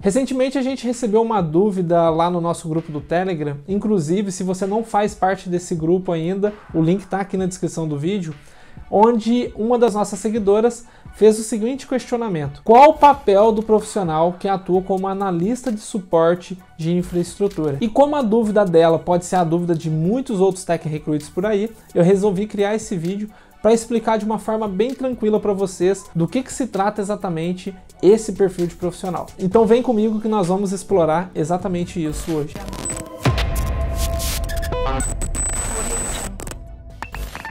Recentemente a gente recebeu uma dúvida lá no nosso grupo do Telegram, inclusive se você não faz parte desse grupo ainda, o link está aqui na descrição do vídeo, onde uma das nossas seguidoras fez o seguinte questionamento: qual o papel do profissional que atua como analista de suporte de infraestrutura? E como a dúvida dela pode ser a dúvida de muitos outros tech recruiters por aí, eu resolvi criar esse vídeo para explicar de uma forma bem tranquila para vocês do que se trata exatamente esse perfil de profissional. Então vem comigo que nós vamos explorar exatamente isso hoje.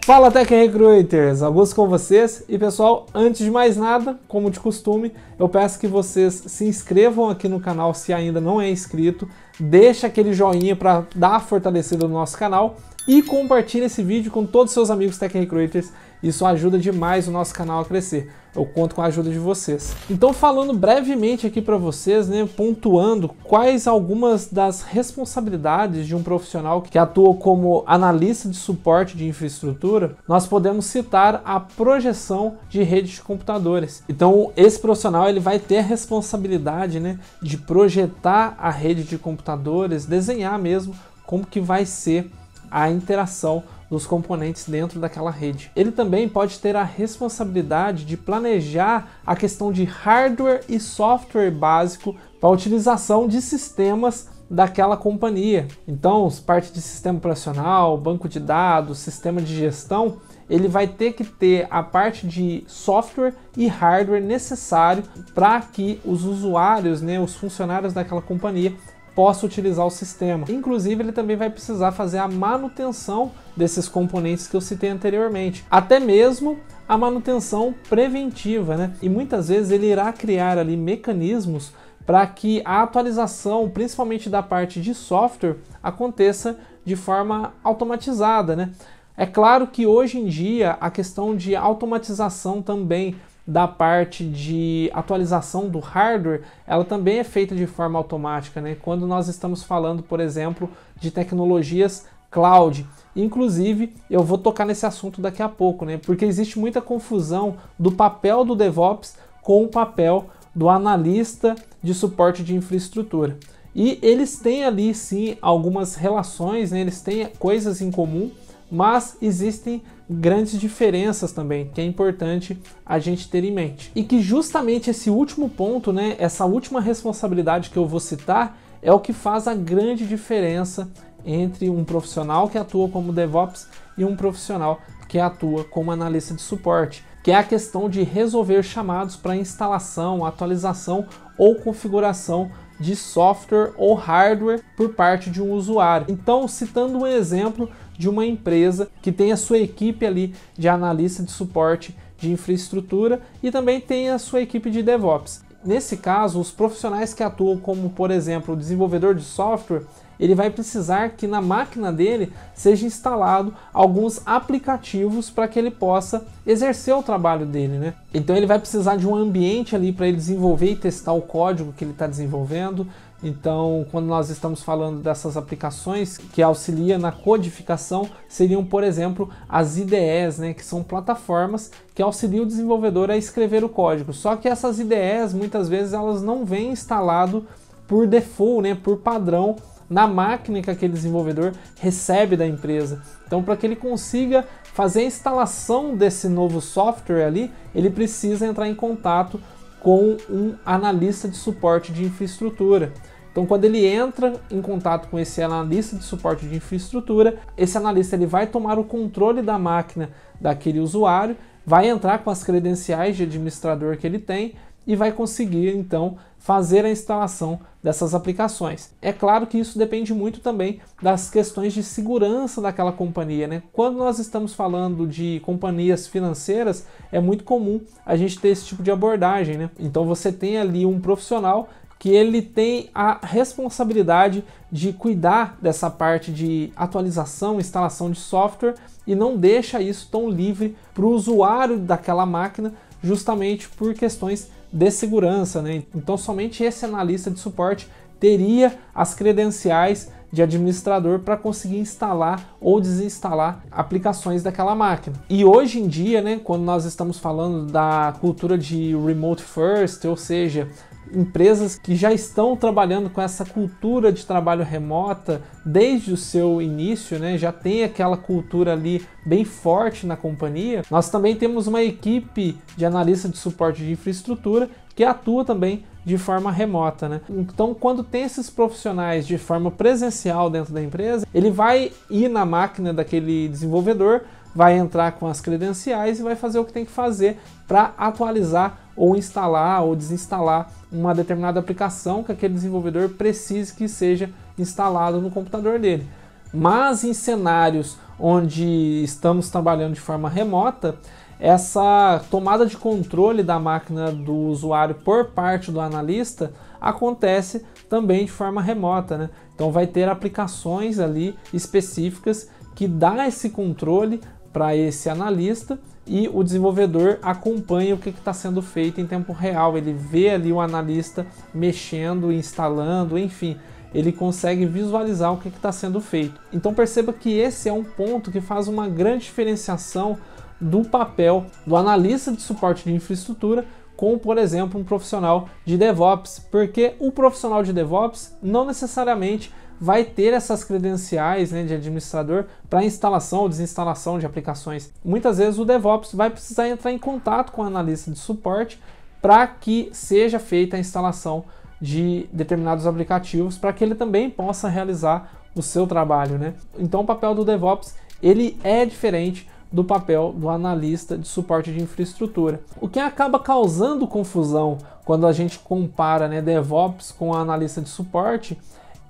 Fala Tech Recruiters, Augusto com vocês. E pessoal, antes de mais nada, como de costume, eu peço que vocês se inscrevam aqui no canal se ainda não é inscrito, deixa aquele joinha para dar a fortalecida no nosso canal e compartilhe esse vídeo com todos os seus amigos Tech Recruiters. Isso ajuda demais o nosso canal a crescer. Eu conto com a ajuda de vocês. Então, falando brevemente aqui para vocês, né, pontuando quais algumas das responsabilidades de um profissional que atua como analista de suporte de infraestrutura, nós podemos citar a projeção de redes de computadores. Então, esse profissional ele vai ter a responsabilidade, né, de projetar a rede de computadores, desenhar mesmo como que vai ser a interação dos componentes dentro daquela rede. Ele também pode ter a responsabilidade de planejar a questão de hardware e software básico para a utilização de sistemas daquela companhia. Então, parte de sistema operacional, banco de dados, sistema de gestão, ele vai ter que ter a parte de software e hardware necessário para que os usuários, né, os funcionários daquela companhia possa utilizar o sistema. Inclusive, ele também vai precisar fazer a manutenção desses componentes que eu citei anteriormente, até mesmo a manutenção preventiva, né? E muitas vezes ele irá criar ali mecanismos para que a atualização, principalmente da parte de software, aconteça de forma automatizada, né? É claro que hoje em dia a questão de automatização também da parte de atualização do hardware, ela também é feita de forma automática, né? Quando nós estamos falando, por exemplo, de tecnologias cloud. Inclusive, eu vou tocar nesse assunto daqui a pouco, né? Porque existe muita confusão do papel do DevOps com o papel do analista de suporte de infraestrutura. E eles têm ali, sim, algumas relações, né? Eles têm coisas em comum, mas existem grandes diferenças também, que é importante a gente ter em mente. E que justamente esse último ponto, né, essa última responsabilidade que eu vou citar, é o que faz a grande diferença entre um profissional que atua como DevOps e um profissional que atua como analista de suporte, que é a questão de resolver chamados para instalação, atualização ou configuração de software ou hardware por parte de um usuário. Então, citando um exemplo de uma empresa que tem a sua equipe ali de analista de suporte de infraestrutura e também tem a sua equipe de DevOps. Nesse caso, os profissionais que atuam como, por exemplo, o desenvolvedor de software, ele vai precisar que na máquina dele seja instalado alguns aplicativos para que ele possa exercer o trabalho dele, né? Então ele vai precisar de um ambiente ali para ele desenvolver e testar o código que ele está desenvolvendo. Então, quando nós estamos falando dessas aplicações que auxiliam na codificação, seriam, por exemplo, as IDEs, né, que são plataformas que auxiliam o desenvolvedor a escrever o código. Só que essas IDEs, muitas vezes, elas não vêm instalado por default, né, por padrão, na máquina que aquele desenvolvedor recebe da empresa. Então, para que ele consiga fazer a instalação desse novo software ali, ele precisa entrar em contato com um analista de suporte de infraestrutura. Então, quando ele entra em contato com esse analista de suporte de infraestrutura, esse analista ele vai tomar o controle da máquina daquele usuário, vai entrar com as credenciais de administrador que ele tem e vai conseguir, então, fazer a instalação dessas aplicações. É claro que isso depende muito também das questões de segurança daquela companhia, né? Quando nós estamos falando de companhias financeiras, é muito comum a gente ter esse tipo de abordagem, né? Então você tem ali um profissional que ele tem a responsabilidade de cuidar dessa parte de atualização, instalação de software e não deixa isso tão livre para o usuário daquela máquina, justamente por questões de segurança, né? Então somente esse analista de suporte teria as credenciais de administrador para conseguir instalar ou desinstalar aplicações daquela máquina. E hoje em dia, né, quando nós estamos falando da cultura de remote first, ou seja, empresas que já estão trabalhando com essa cultura de trabalho remota desde o seu início, né, já tem aquela cultura ali bem forte na companhia. Nós também temos uma equipe de analista de suporte de infraestrutura que atua também de forma remota, né? Então, quando tem esses profissionais de forma presencial dentro da empresa, ele vai ir na máquina daquele desenvolvedor, vai entrar com as credenciais e vai fazer o que tem que fazer para atualizar ou instalar ou desinstalar uma determinada aplicação que aquele desenvolvedor precise que seja instalado no computador dele. Mas em cenários onde estamos trabalhando de forma remota, essa tomada de controle da máquina do usuário por parte do analista acontece também de forma remota, né? Então vai ter aplicações ali específicas que dá esse controle para esse analista e o desenvolvedor acompanha o que está sendo feito em tempo real. Ele vê ali o analista mexendo, instalando, enfim, ele consegue visualizar o que está sendo feito. Então perceba que esse é um ponto que faz uma grande diferenciação do papel do analista de suporte de infraestrutura com, por exemplo, um profissional de DevOps, porque o profissional de DevOps não necessariamente vai ter essas credenciais, né, de administrador para instalação ou desinstalação de aplicações. Muitas vezes o DevOps vai precisar entrar em contato com o analista de suporte para que seja feita a instalação de determinados aplicativos, para que ele também possa realizar o seu trabalho, né? Então o papel do DevOps ele é diferente do papel do analista de suporte de infraestrutura. O que acaba causando confusão quando a gente compara, né, DevOps com a analista de suporte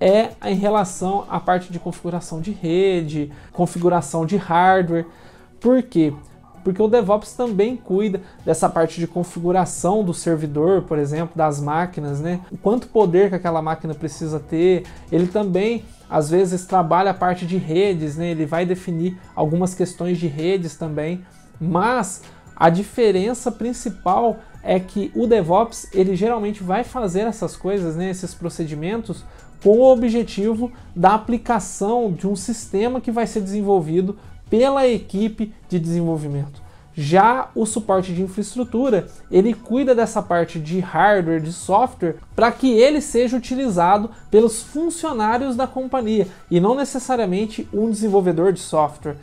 é em relação à parte de configuração de rede, configuração de hardware. Por quê? Porque o DevOps também cuida dessa parte de configuração do servidor, por exemplo, das máquinas, né? O quanto poder que aquela máquina precisa ter. Ele também, às vezes, trabalha a parte de redes, né? Ele vai definir algumas questões de redes também. Mas a diferença principal é que o DevOps, ele geralmente vai fazer essas coisas, né? Esses procedimentos, com o objetivo da aplicação de um sistema que vai ser desenvolvido pela equipe de desenvolvimento. Já o suporte de infraestrutura, ele cuida dessa parte de hardware, de software, para que ele seja utilizado pelos funcionários da companhia e não necessariamente um desenvolvedor de software.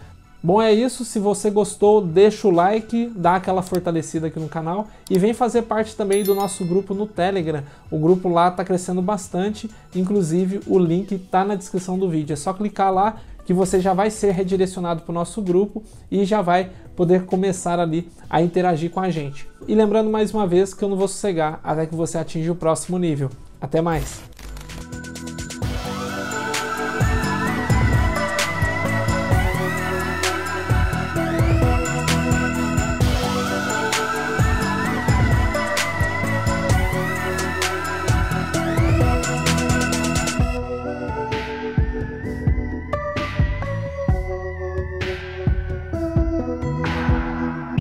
Bom, é isso. Se você gostou, deixa o like, dá aquela fortalecida aqui no canal e vem fazer parte também do nosso grupo no Telegram. O grupo lá está crescendo bastante, inclusive o link está na descrição do vídeo. É só clicar lá que você já vai ser redirecionado para o nosso grupo e já vai poder começar ali a interagir com a gente. E lembrando mais uma vez que eu não vou sossegar até que você atinja o próximo nível. Até mais!